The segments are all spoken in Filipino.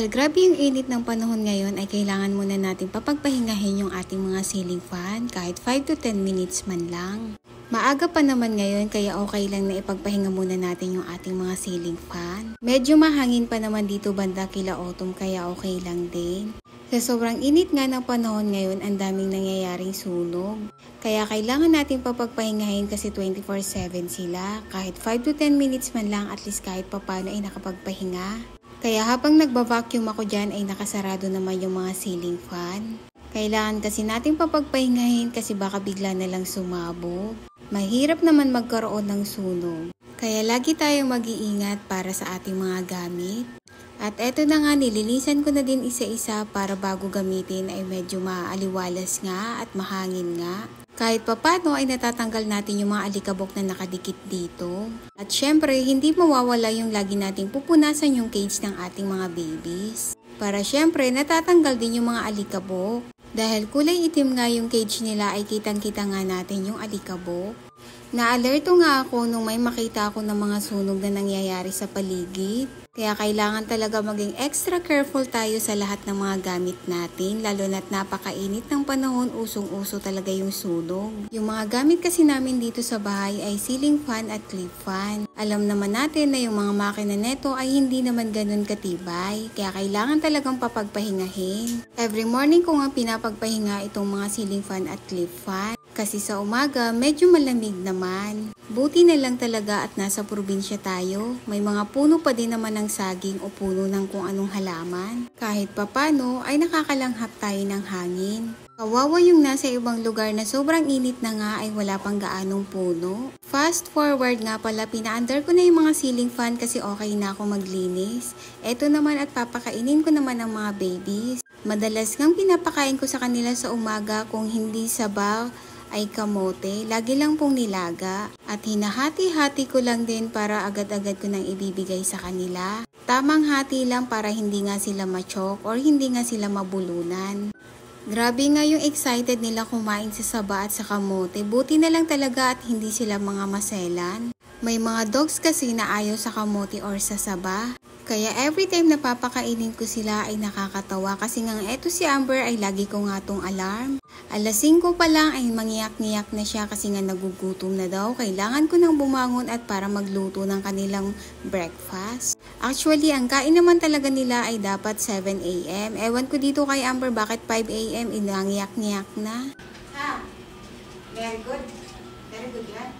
Dahil grabe yung init ng panahon ngayon ay kailangan muna natin papagpahingahin yung ating mga ceiling fan kahit 5 to 10 minutes man lang. Maaga pa naman ngayon kaya okay lang na ipagpahinga muna natin yung ating mga ceiling fan. Medyo mahangin pa naman dito banda kila autumn kaya okay lang din. Sa sobrang init nga ng panahon ngayon, ang daming nangyayaring sunog. Kaya kailangan natin papagpahingahin kasi 24/7 sila. Kahit 5 to 10 minutes man lang at least kahit papano ay nakapagpahinga. Kaya habang nagba-vacuum ako dyan ay nakasarado naman yung mga ceiling fan. Kailangan kasi natin papagpahingahin kasi baka bigla na lang sumabog. Mahirap naman magkaroon ng sunog. Kaya lagi tayong mag-iingat para sa ating mga gamit. At eto na nga, nilinisan ko na din isa-isa para bago gamitin ay medyo maaliwalas nga at mahangin nga. Kahit papano ay natatanggal natin yung mga alikabok na nakadikit dito. At syempre, hindi mawawala yung lagi nating pupunasan yung cage ng ating mga babies. Para syempre, natatanggal din yung mga alikabok. Dahil kulay itim nga yung cage nila ay kitang-kita nga natin yung alikabok. Na-alerto nga ako nung may makita ako ng mga sunog na nangyayari sa paligid. Kaya kailangan talaga maging extra careful tayo sa lahat ng mga gamit natin, lalo na't napakainit ng panahon, usong-uso talaga yung sunog. Yung mga gamit kasi namin dito sa bahay ay ceiling fan at clip fan. Alam naman natin na yung mga makina neto ay hindi naman ganun katibay, kaya kailangan talagang papagpahingahin. Every morning ko nga pinapagpahinga itong mga ceiling fan at clip fan. Kasi sa umaga, medyo malamig naman. Buti na lang talaga at nasa probinsya tayo. May mga puno pa din naman ng saging o puno ng kung anong halaman. Kahit papano ay nakakalanghap tayo ng hangin. Kawawa yung nasa ibang lugar na sobrang init na nga ay wala pang gaanong puno. Fast forward nga pala, pina-under ko na yung mga ceiling fan kasi okay na ako maglinis. Eto naman at papakainin ko naman ang mga babies. Madalas ngang pinapakain ko sa kanila sa umaga kung hindi sabaw ay kamote, lagi lang pong nilaga. At hinahati-hati ko lang din para agad-agad ko nang ibibigay sa kanila. Tamang hati lang para hindi nga sila ma-choke or hindi nga sila mabulunan. Grabe nga yung excited nila kumain sa saba at sa kamote. Buti na lang talaga at hindi sila mga maselan. May mga dogs kasi na ayaw sa kamote or sa saba. Kaya every time na papakainin ko sila ay nakakatawa kasi nga eto si Amber ay lagi ko nga tong alarm. Alas 5 pa lang ay mangiyak-ngiyak na siya kasi nga nagugutom na daw. Kailangan ko nang bumangon at para magluto ng kanilang breakfast. Actually, ang kain naman talaga nila ay dapat 7 AM. Ewan ko dito kay Amber bakit 5 AM inangiyak-ngiyak na. Ha? Very good. Very good yan.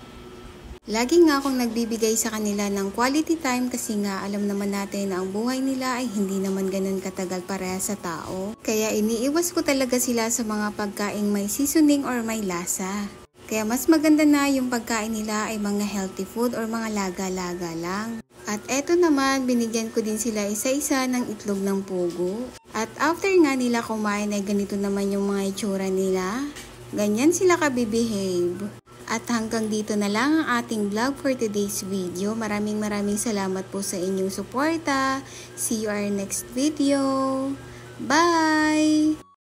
Lagi nga akong nagbibigay sa kanila ng quality time kasi nga alam naman natin na ang buhay nila ay hindi naman ganun katagal pareha sa tao. Kaya iniiwas ko talaga sila sa mga pagkaing may seasoning or may lasa. Kaya mas maganda na yung pagkain nila ay mga healthy food or mga laga-laga lang. At eto naman, binigyan ko din sila isa-isa ng itlog ng pugo. At after nga nila kumain ay ganito naman yung mga itsura nila. Ganyan sila kabibehave. At hanggang dito na lang ang ating vlog for today's video. Maraming salamat po sa inyong suporta. See you our next video. Bye!